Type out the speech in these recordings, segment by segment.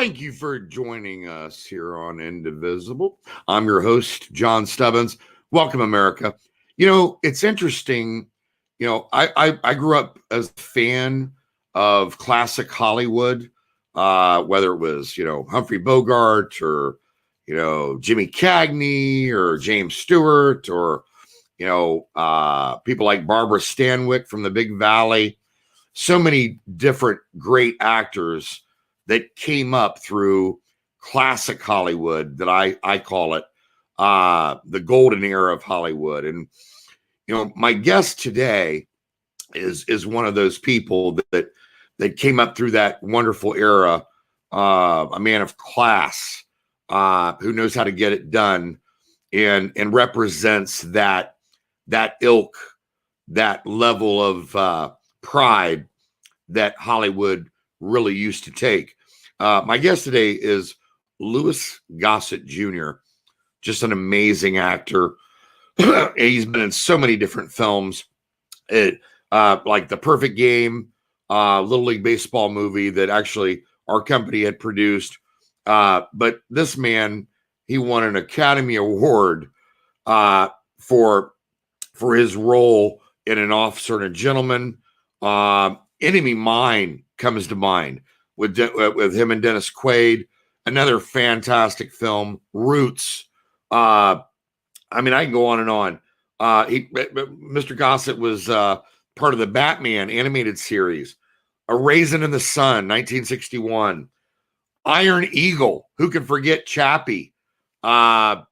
Thank you for joining us here on Indivisible. I'm your host, John Stubbins. Welcome, America. You know, it's interesting. You know, I grew up as a fan of classic Hollywood, whether it was, Humphrey Bogart or, Jimmy Cagney or James Stewart or, people like Barbara Stanwyck from the Big Valley. So many different great actors that came up through classic Hollywood that I call it the golden era of Hollywood. And, my guest today is one of those people that came up through that wonderful era, a man of class, who knows how to get it done and represents that ilk, that level of pride that Hollywood really used to take. My guest today is Louis Gossett Jr., just an amazing actor. He's been in so many different films, like The Perfect Game, Little League Baseball movie that actually our company had produced. But this man, he won an Academy Award for his role in An Officer and a Gentleman. Enemy Mine comes to mind with him and Dennis Quaid. Another fantastic film, Roots. I can go on and on. Mr. Gossett was part of the Batman animated series, A Raisin in the Sun, 1961. Iron Eagle, who can forget Chappie? The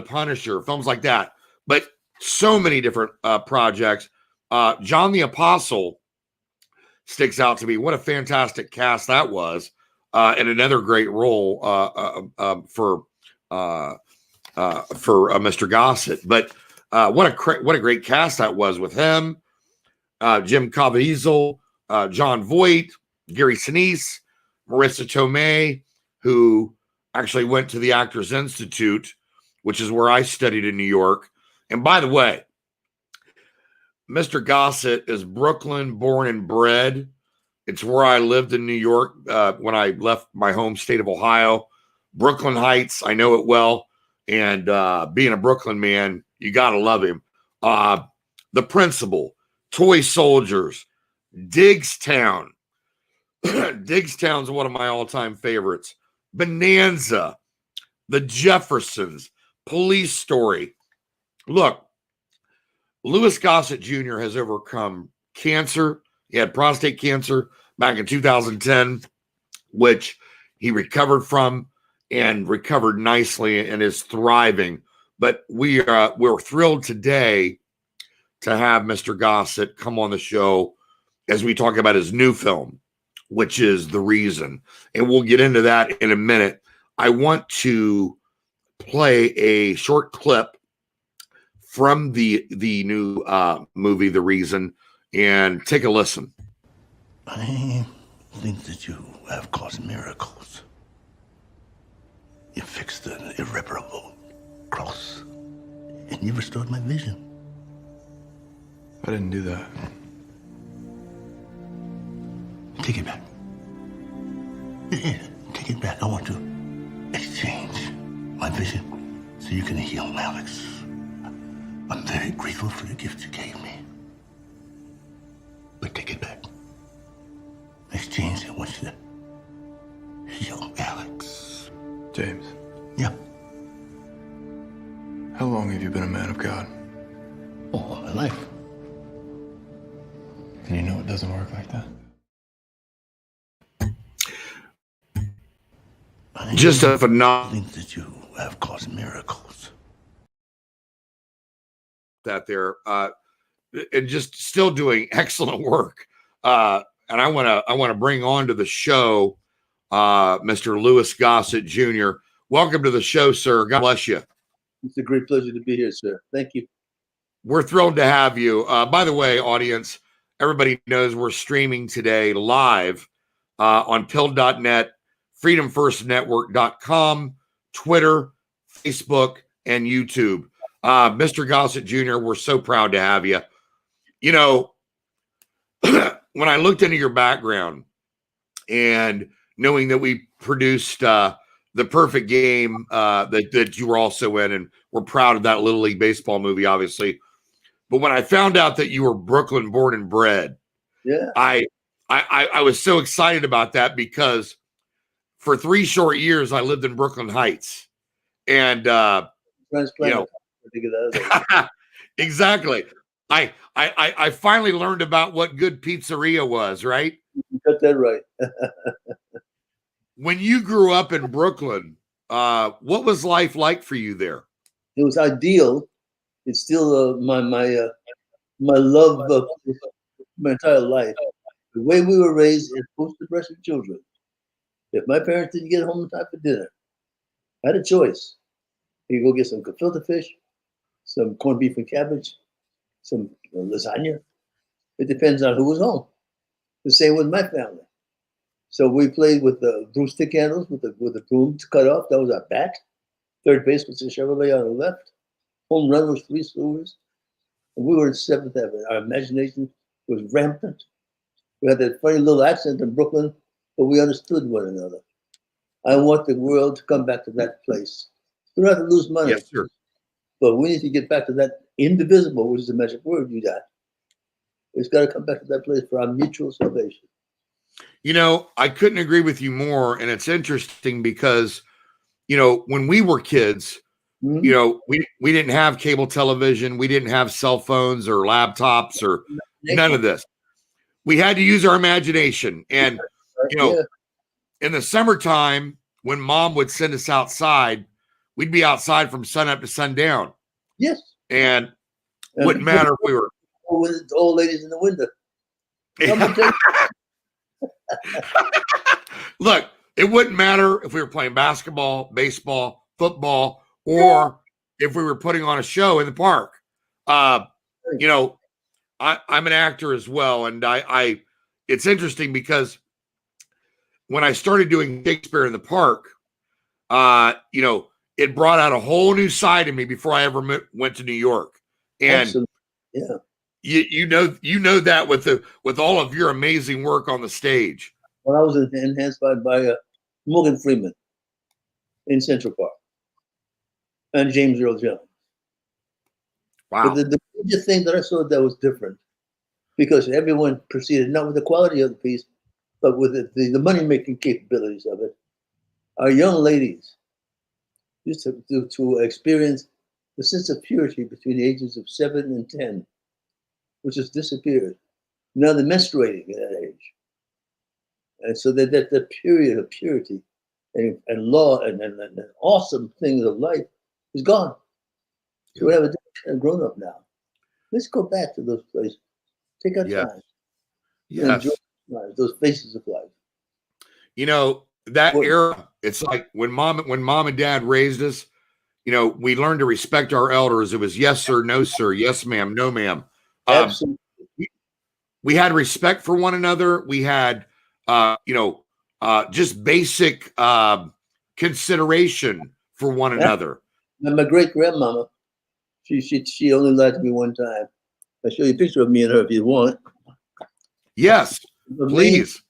Punisher, films like that. But so many different projects. John the Apostle sticks out to me. What a fantastic cast that was, and another great role for Mr. Gossett. But what a great cast that was with him, Jim Caviezel, John Voight, Gary Sinise, Marissa Tomei, who actually went to the Actors Institute, which is where I studied in New York. And by the way, Mr. Gossett is Brooklyn born and bred. It's where I lived in New York when I left my home state of Ohio. Brooklyn Heights, I know it well. And being a Brooklyn man, you got to love him. The Principal, Toy Soldiers, Diggstown. Diggstown's one of my all-time favorites. Bonanza, The Jeffersons, Police Story. Look, Louis Gossett Jr. has overcome cancer. He had prostate cancer back in 2010, which he recovered from and recovered nicely and is thriving. But we're thrilled today to have Mr. Gossett come on the show as we talk about his new film, which is The Reason. And we'll get into that in a minute. I want to play a short clip from the new movie, The Reason, and take a listen. I think that you have caused miracles. You fixed an irreparable cross, and you restored my vision. I didn't do that. Take it back. Yeah, take it back. I want to exchange my vision so you can heal Alex. I'm very grateful for the gift you gave me. But take it back. In exchange, I want you to heal Alex. James. Yeah. How long have you been a man of God? All my life. And you know it doesn't work like that. Just a phenomenal. I think that you have caused miracles. That there, and just still doing excellent work. And I want to bring on to the show, Mr. Louis Gossett Jr. Welcome to the show, sir. God bless you. It's a great pleasure to be here, sir. Thank you. We're thrilled to have you. By the way, audience, everybody knows we're streaming today live on pill.net, freedomfirstnetwork.com, Twitter, Facebook, and YouTube. Mr. Gossett Jr., we're so proud to have you. When I looked into your background and knowing that we produced the perfect game that you were also in, and we're proud of that Little League baseball movie, obviously. But when I found out that you were Brooklyn born and bred, Yeah. I was so excited about that because for 3 short years I lived in Brooklyn Heights, and Transplant. exactly. I finally learned about what good pizzeria was, right? You got that right. When you grew up in Brooklyn, what was life like for you there? It was ideal. It's still my love of my entire life. The way we were raised as post-depression children. If my parents didn't get home in time for dinner, I had a choice. You could go get some gefilte fish, some corned beef and cabbage, some lasagna. It depends on who was home. The same with my family. So we played with the broomstick handles, with the broom to cut off. That was our bat. Third base was a Chevrolet on the left. Home run was 3 Stewards. And we were in 7th Avenue. Our imagination was rampant. We had that funny little accent in Brooklyn, but we understood one another. I want the world to come back to that place. We don't have to lose money. Yes, sir. But we need to get back to that indivisible, which is the magic word you got. It's got to come back to that place for our mutual salvation. You know, I couldn't agree with you more. And it's interesting because, you know, when we were kids, Mm-hmm. you know, we didn't have cable television. We didn't have cell phones or laptops or none of this. We had to use our imagination. And, you know, in the summertime, when mom would send us outside, we'd be outside from sun up to sundown. Yes. And wouldn't matter if we were with old ladies in the window. Look, it wouldn't matter if we were playing basketball, baseball, football, or if we were putting on a show in the park. You know, I'm an actor as well, and I it's interesting because when I started doing Shakespeare in the park, you know, it brought out a whole new side of me before I ever went to New York. And Absolutely. Yeah, you know that with all of your amazing work on the stage. well, I was enhanced by Morgan Freeman in Central Park and James Earl Jones. Wow. But the major thing that I saw that was different, because everyone proceeded not with the quality of the piece, but with the money-making capabilities of it. Our young ladies used to experience the sense of purity between the ages of 7 and 10, which has disappeared. Now they're menstruating at that age. And so that period of purity and law and awesome things of life is gone. So we have a different kind of grown up now. Let's go back to those places. Take our time. Yes. Enjoy those phases of life. You know, that era, it's like when mom and dad raised us, you know, we learned to respect our elders. It was yes, sir, no, sir, yes, ma'am, no, ma'am. Absolutely. We had respect for one another. We had, you know, just basic consideration for one another. And my great grandmama, she only lied to me one time. I'll show you a picture of me and her if you want. Yes, please.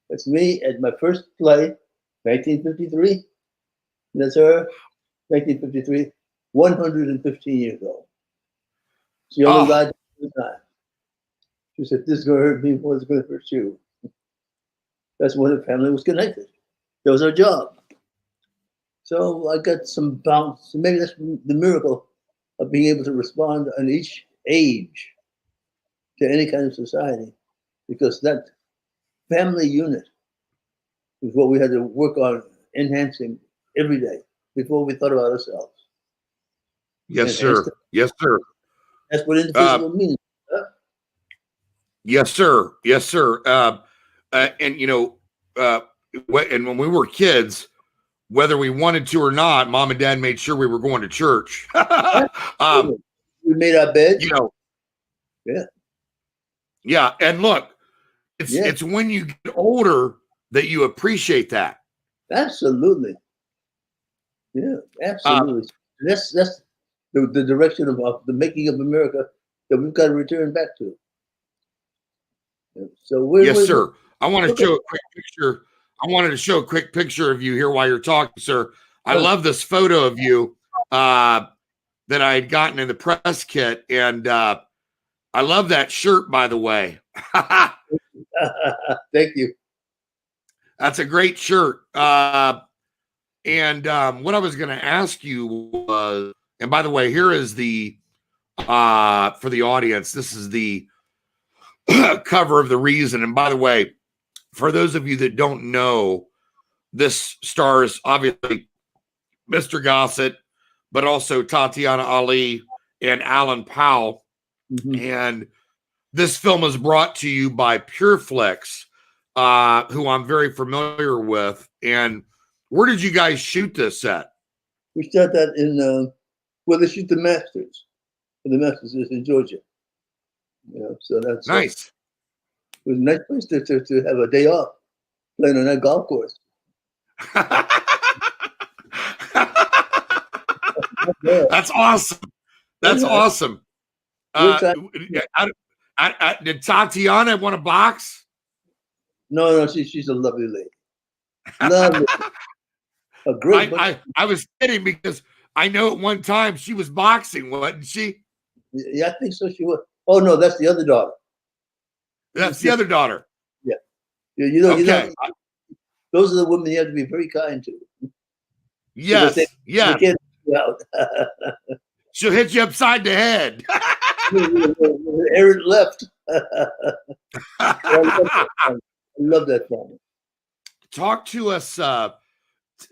That's me at my first play, 1953. That's her, 1953, 115 years old. She only lied to me one time. She said, this is going to hurt me more than it's going to hurt you. That's when the family was connected. That was our job. So I got some bounce. Maybe that's the miracle of being able to respond on each age to any kind of society, because that family unit is what we had to work on enhancing every day before we thought about ourselves. Yes, sir. Yes, sir. That's what indivisible means. Yes, sir. Yes, sir. And you know, and when we were kids, whether we wanted to or not, mom and dad made sure we were going to church. We made our bed. You know. Yeah. And look, it's when you get older that you appreciate that. Absolutely. Yeah, absolutely. That's the direction of the making of America that we've got to return back to. So yes, sir. I want to show a quick picture I wanted to show a quick picture of you here while you're talking, sir. I love this photo of you that I had gotten in the press kit, and I love that shirt, by the way. Thank you. That's a great shirt. And what I was going to ask you was, and by the way, here is the for the audience. This is the cover of The Reason. And by the way, for those of you that don't know, this stars obviously Mr. Gossett, but also Tatiana Ali and Alan Powell. Mm-hmm. And this film is brought to you by PureFlix, who I'm very familiar with. And where did you guys shoot this at? We shot that in where they shoot the Masters. The Masters is in Georgia. So that's nice. It was a nice place to have a day off playing on that golf course. That's awesome. That's awesome. Did Tatiana want a box? No, she's a lovely lady. Lovely. A great. I was kidding because I know at one time she was boxing, wasn't she? Yeah, I think so. She was. Oh no, that's the other daughter. That's the other daughter. Yeah. You know, okay. Those are the women you have to be very kind to. Yes. They can't out. She'll hit you upside the head. Aaron left. I love that film. Talk to us.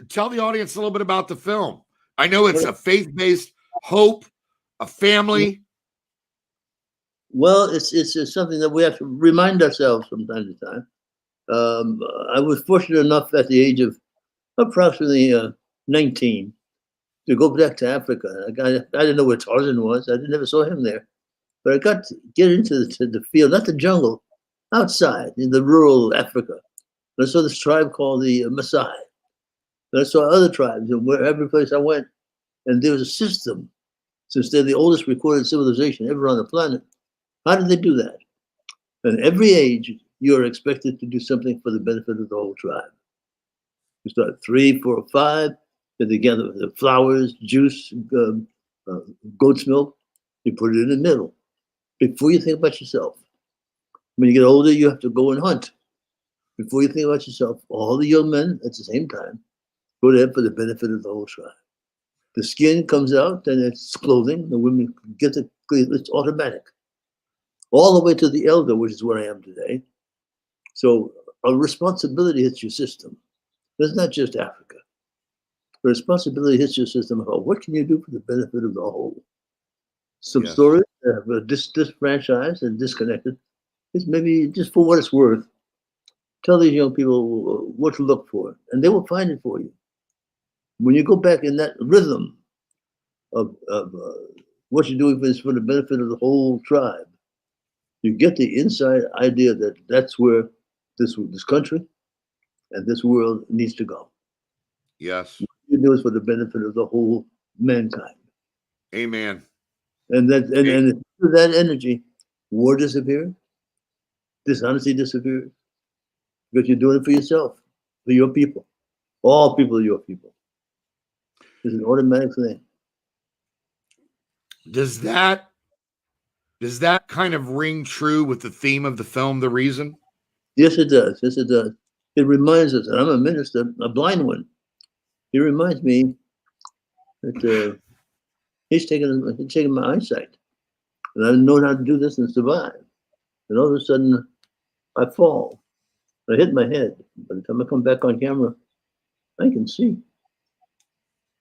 Tell the audience a little bit about the film. I know it's a faith-based hope, a family. Well, it's something that we have to remind ourselves from time to time. I was fortunate enough at the age of approximately 19 to go back to Africa. I didn't know where Tarzan was. I never saw him there. But I got to get into the field, not the jungle, outside in the rural Africa. And I saw this tribe called the Maasai. And I saw other tribes, and every place I went, and there was a system, since they're the oldest recorded civilization ever on the planet. How did they do that? And every age, you're expected to do something for the benefit of the whole tribe. You start 3, 4, 5, then together the flowers, juice, goat's milk, you put it in the middle before you think about yourself. When you get older, you have to go and hunt. Before you think about yourself, all the young men at the same time go there for the benefit of the whole tribe. The skin comes out, and it's clothing. The women get it, it's automatic. All the way to the elder, which is where I am today. So a responsibility hits your system. It's not just Africa. The responsibility hits your system about what can you do for the benefit of the whole. Some stories that have disfranchised and disconnected. It's maybe just for what it's worth. Tell these young people what to look for, and they will find it for you. When you go back in that rhythm of what you're doing for the benefit of the whole tribe, you get the inside idea that that's where this country and this world needs to go. Yes. What you do is for the benefit of the whole mankind. Amen. And through that energy, war disappears, dishonesty disappears, because you're doing it for yourself, for your people. All people are your people. It's an automatic thing. Does that kind of ring true with the theme of the film, The Reason? Yes, it does. Yes, it does. It reminds us, and I'm a minister, a blind one. He reminds me that he's taken my eyesight. And I've known how to do this and survive. And all of a sudden, I fall. I hit my head. By the time I come back on camera, I can see.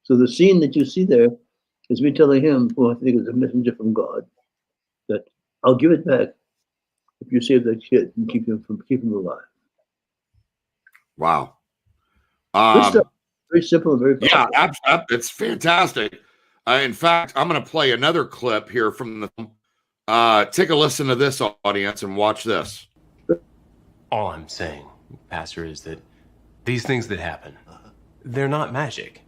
So the scene that you see there is me telling him, who I think is a messenger from God, that I'll give it back if you save that kid and keep him alive. Wow. Very simple and very powerful. Yeah, it's fantastic. In fact, I'm going to play another clip here from the film. Take a listen to this, audience, and watch this. All I'm saying, Pastor, is that these things that happen, they're not magic.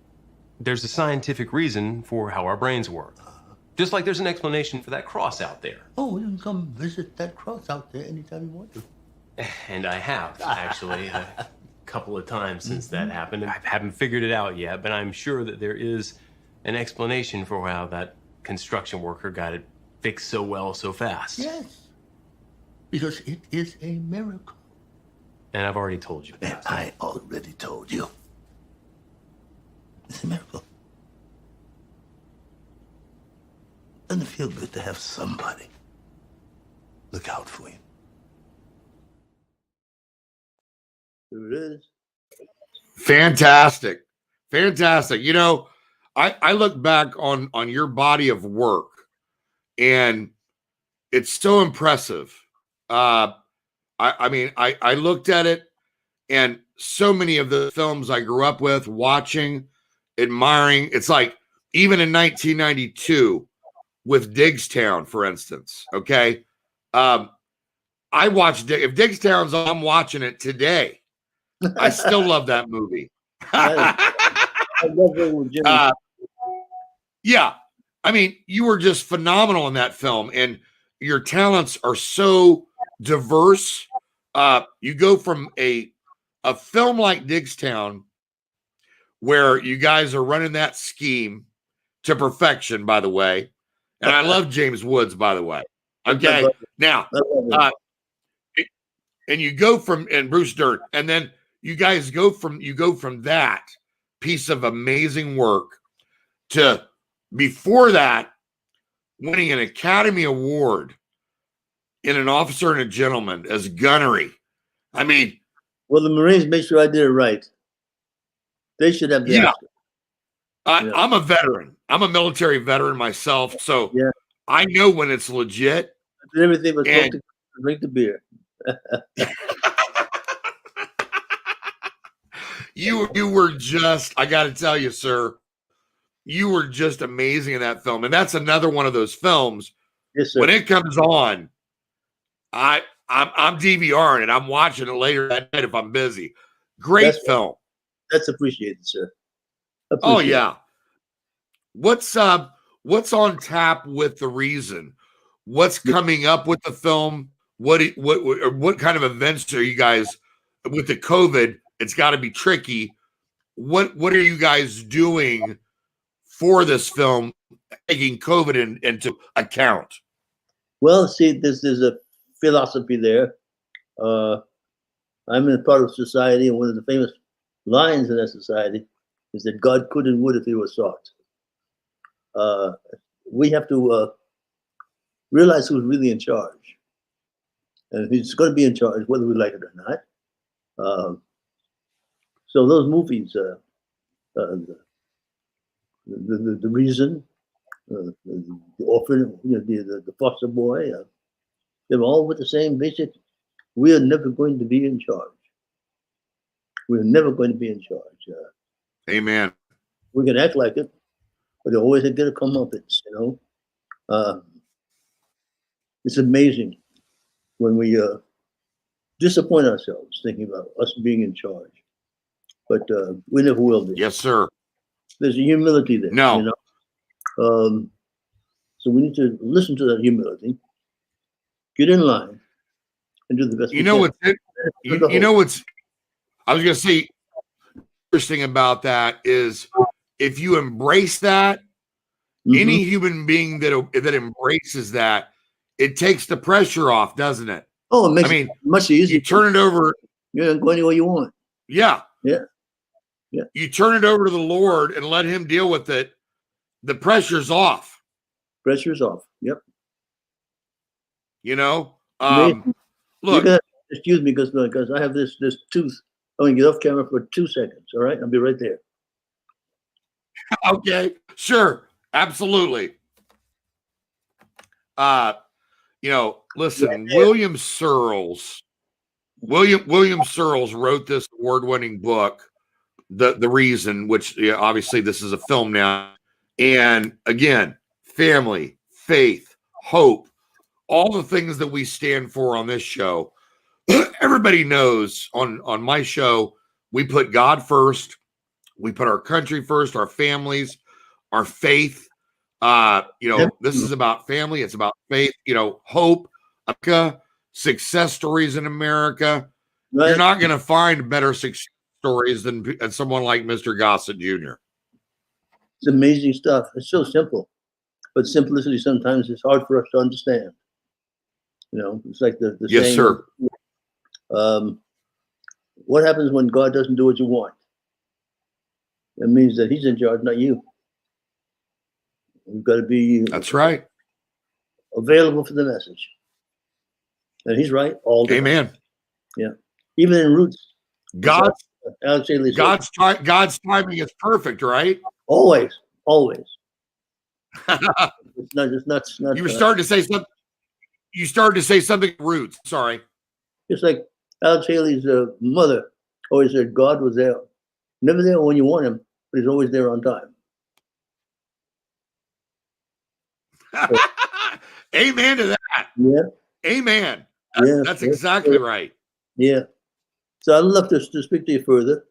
There's a scientific reason for how our brains work. Just like there's an explanation for that cross out there. Oh, you can come visit that cross out there anytime you want to. And I have, actually. A couple of times since that happened. I haven't figured it out yet, but I'm sure that there is an explanation for how that construction worker got it fixed so well so fast. Yes. Because it is a miracle. And I've already told you. And I already told you. It's a miracle. Doesn't it feel good to have somebody look out for you? There it is. Fantastic. Fantastic. You know, I look back on your body of work, and it's so impressive. I mean, I looked at it, and so many of the films I grew up with, watching, admiring. It's like even in 1992 with Diggstown, for instance. Okay, I watched if Diggstown's on, I'm watching it today. I still love that movie. I love it with Jimmy. Yeah, I mean, you were just phenomenal in that film, and your talents are so diverse. You go from a film like Diggstown, where you guys are running that scheme to perfection, by the way. And I love James Woods, by the way. Okay, now, and you go from and Bruce Dern, and then you guys go from that piece of amazing work to before that winning an Academy Award in An Officer and a Gentleman as Gunnery. I mean, well, the Marines made sure I did it right. They should have the Oscar. I'm a veteran. I'm a military veteran myself, so Yeah. I know when it's legit. I did everything but And- drink the beer. You were just, I got to tell you, sir, you were just amazing in that film. And that's another one of those films. Yes, sir. When it comes on, I'm DVRing it. I'm watching it later that night if I'm busy. Great That's- film. That's appreciated, sir. Oh Appreciated. yeah. What's on tap with The Reason? What's coming up with the film? What kind of events are you guys with the COVID? It's got to be tricky. What are you guys doing for this film, taking COVID into account? Well, see, there's a philosophy there. I'm in a part of society, and one of the famous lines in that society is that God could and would if he was sought. We have to realize who's really in charge. And he's going to be in charge, whether we like it or not. So those movies, the Reason, the Orphan, the Foster Boy, they're all with the same basic. We are never going to be in charge. We're never going to be in charge. Amen. We can act like it, but they always get a comeuppance, you know. It's amazing when we disappoint ourselves thinking about us being in charge, but we never will be. Yes, sir. There's a humility there. No. You know? So we need to listen to that humility, get in line, and do the best. You know what's you know what's I was going to say interesting about that is if you embrace that, any human being that embraces that, it takes the pressure off, doesn't it? Oh, it makes I mean, it much easier. You turn it over. You can go anywhere you want. Yeah. Yeah. Yeah. You turn it over to the Lord and let him deal with it. The pressure's off. Pressure's off. Yep. You know, You're look, gonna, excuse me, because I have this tooth. I'm gonna get off camera for 2 seconds. All right, I'll be right there. okay, sure, absolutely. You know, listen, William Searles wrote this award-winning book, The Reason, which obviously this is a film now. And again, family, faith, hope, all the things that we stand for on this show. Everybody knows on my show, we put God first. We put our country first, our families, our faith. This is about family. It's about faith, hope, success stories in America. Right. You're not going to find better success stories than someone like Mr. Gossett Jr. It's amazing stuff. It's so simple, but simplicity sometimes is hard for us to understand. You know, it's like the Yes, saying, sir. What happens when God doesn't do what you want? It means that He's in charge, not you. You've got to be That's right. available for the message. And He's right all the time. Amen. Yeah. Even in Roots. God's Alex Haley said, God's timing is perfect, right? always. It's not. You were starting to say something. You started to say something. Roots. Sorry. Just like Alex Haley's mother always said, God was there. Never there when you want Him, but He's always there on time. Amen to that. Yeah. Amen. Yeah, That's yeah, exactly right. Yeah. So I'd love to speak to you further.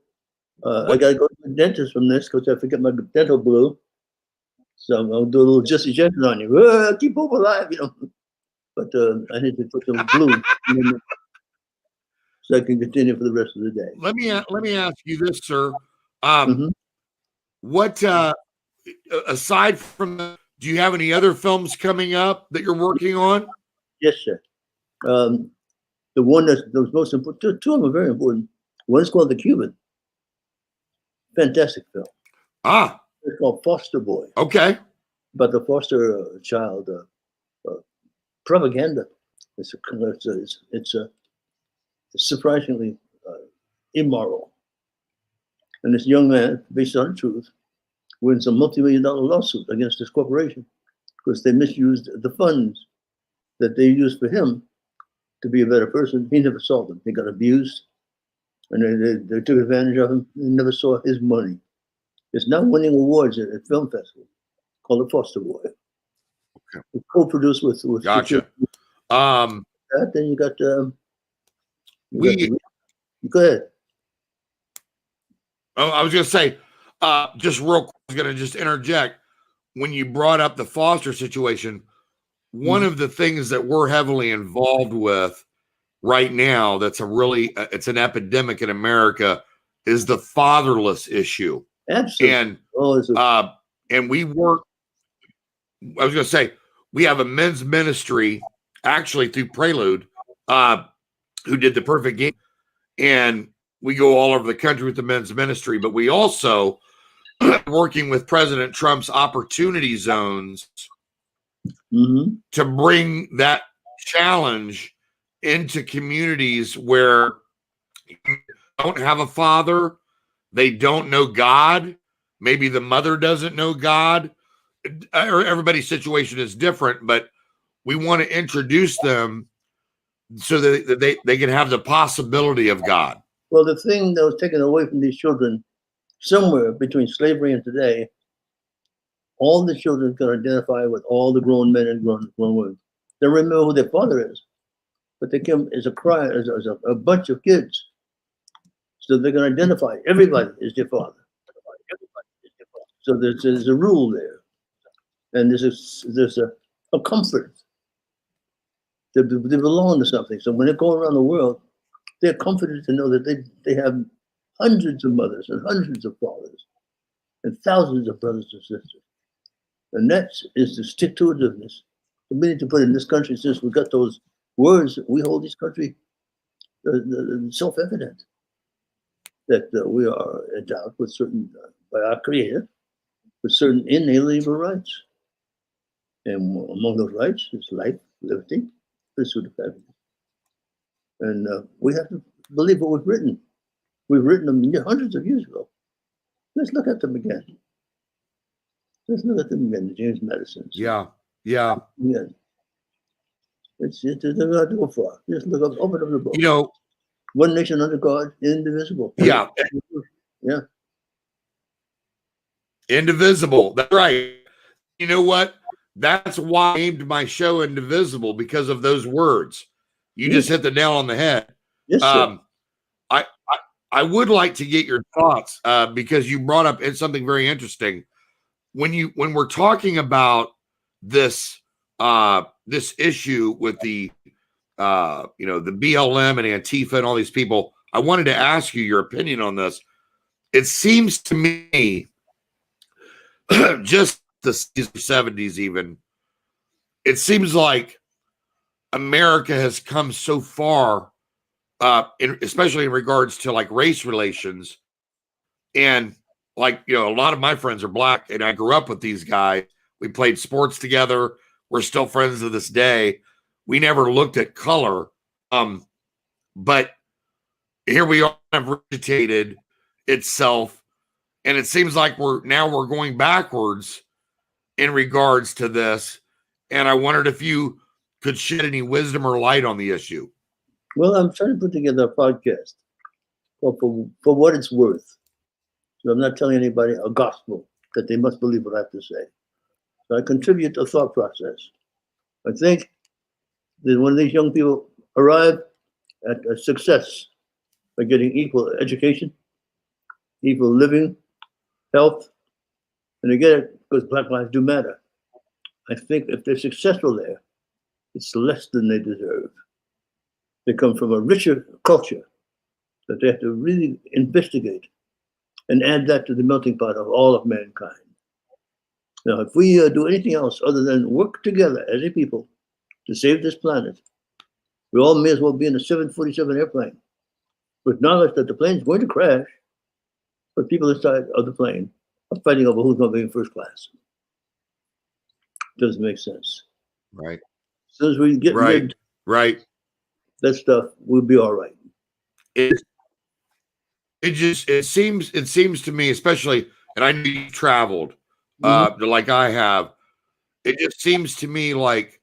I got to go to the dentist from this because I forget my dental glue. So I'll do a little Jesse Jenkins on you. Keep hope alive, you know. But I need to put some glue so I can continue for the rest of the day. Let me ask you this, sir. Mhm. What aside from do you have any other films coming up that you're working on? Yes, sir. The one that was most important, two of them are very important. One is called The Cuban. Fantastic film. It's called Foster Boy. Okay. But the foster child propaganda. It's surprisingly immoral. And this young man, based on the truth, wins a multi-million-dollar lawsuit against this corporation because they misused the funds that they used for him to be a better person. He never saw them. He got abused, and they took advantage of him. He never saw his money. It's now winning awards at film festivals called The Foster Boy. Okay. It's co-produced with Gotcha. Then you got go ahead. I was going to say, just real quick, I was going to just interject. When you brought up the foster situation, one of the things that we're heavily involved with right now, that's it's an epidemic in America, is the fatherless issue. Absolutely. And we work, I was going to say, we have a men's ministry, actually through Prelude, who did The Perfect Game. And we go all over the country with the men's ministry, but we also working with President Trump's opportunity zones to bring that challenge into communities where you don't have a father, they don't know God, maybe the mother doesn't know God. Everybody's situation is different, but we want to introduce them so that they can have the possibility of God. Well, the thing that was taken away from these children somewhere between slavery and today, all the children can identify with all the grown men and grown women. They remember who their father is, but they come as a bunch of kids. So they can identify everybody as their father. So there's a rule there. And there's a comfort. They belong to something. So when they go around the world, they're comforted to know that they have hundreds of mothers and hundreds of fathers and thousands of brothers and sisters. And that is the stick-to-itiveness. We need to put in this country, since we got those words, we hold this country self-evident that we are endowed with certain, by our Creator, with certain inalienable rights. And among those rights is life, liberty, pursuit of happiness. And we have to believe what we've written. We've written them hundreds of years ago. Let's look at them again. The James Madisons. Yeah. Yeah. It's not to go far. Just look up, open up the book. You know, One Nation Under God, Indivisible. Yeah. Yeah. Indivisible. That's right. You know what? That's why I named my show Indivisible, because of those words. You just hit the nail on the head. Yes, sir. I would like to get your thoughts because you brought up something very interesting. When we're talking about this issue with the the BLM and Antifa and all these people, I wanted to ask you your opinion on this. It seems to me, just the 70s even, it seems like America has come so far, especially in regards to like race relations. And like, you know, a lot of my friends are black and I grew up with these guys. We played sports together. We're still friends to this day. We never looked at color. But here we are, have agitated itself. And it seems like we're going backwards in regards to this. And I wondered if you could shed any wisdom or light on the issue. Well, I'm trying to put together a podcast for what it's worth. So I'm not telling anybody a gospel that they must believe what I have to say. So I contribute to a thought process. I think that when these young people arrive at a success by getting equal education, equal living, health, and they get it because Black lives do matter. I think if they're successful there, it's less than they deserve. They come from a richer culture that they have to really investigate and add that to the melting pot of all of mankind. Now, if we do anything else other than work together as a people to save this planet, we all may as well be in a 747 airplane with knowledge that the plane is going to crash, but people inside of the plane are fighting over who's going to be in first class. Doesn't make sense. Right. As soon as we get rid of that stuff, we'll be all right. It seems to me, especially, and I know you traveled like I have, it just seems to me like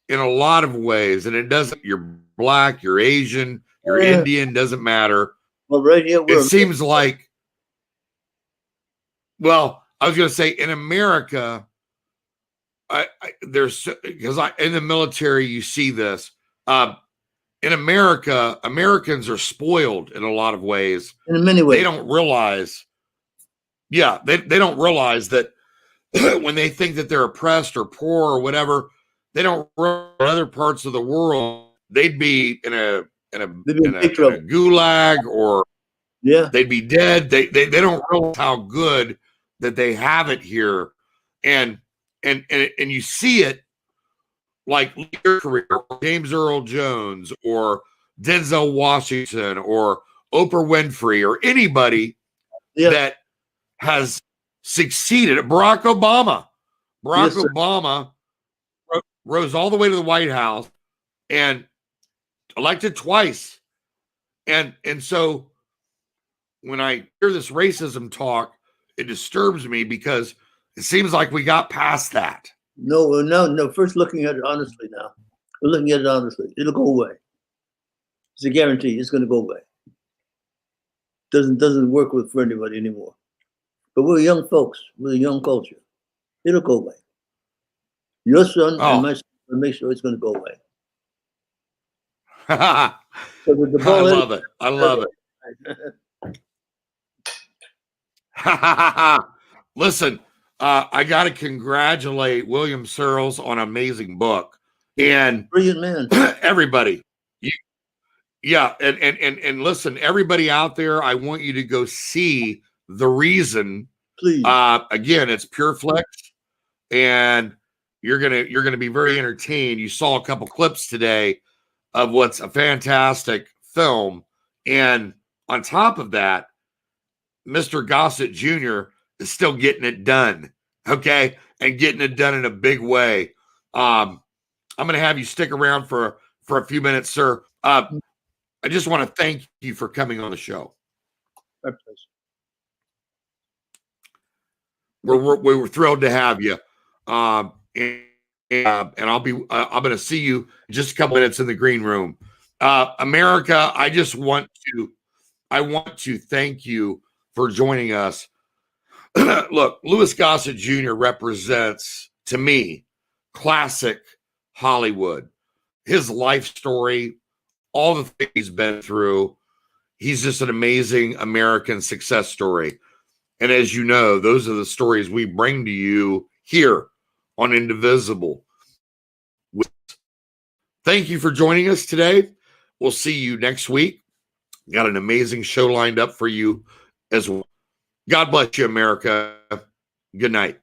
in a lot of ways, and it doesn't, you're black, you're Asian, you're Indian, doesn't matter. Well, right here, it seems like, well, I was going to say in America, there's, because in the military, you see this, in America, Americans are spoiled in a lot of ways. In many ways. They don't realize, they don't realize that when they think that they're oppressed or poor or whatever, they don't realize in other parts of the world, they'd be in a gulag or they'd be dead. They don't realize how good that they have it here. And you see it like your career, James Earl Jones or Denzel Washington or Oprah Winfrey or anybody that has succeeded. Barack Obama rose all the way to the White House and elected twice. And so when I hear this racism talk, it disturbs me because it seems like we got past that. No. First, looking at it honestly now. We're looking at it honestly. It'll go away. It's a guarantee. It's going to go away. Doesn't work for anybody anymore. But we're young folks. We're a young culture. It'll go away. Your son and my son will make sure it's going to go away. So I love it. I love it. Listen. I got to congratulate William Searles on an amazing book and brilliant man. Everybody. And listen, everybody out there, I want you to go see The Reason. Please. Again, it's PureFlix and you're going to be very entertained. You saw a couple clips today of what's a fantastic film. And on top of that, Mr. Gossett Jr. is still getting it done, okay? And getting it done in a big way. I'm going to have you stick around for a few minutes, sir. I just want to thank you for coming on the show. My pleasure. We were thrilled to have you. And I'm going to see you in just a couple minutes in the green room. America, I want to thank you for joining us. Look, Louis Gossett Jr. represents, to me, classic Hollywood. His life story, all the things he's been through, he's just an amazing American success story. And as you know, those are the stories we bring to you here on Indivisible. Thank you for joining us today. We'll see you next week. Got an amazing show lined up for you as well. God bless you, America. Good night.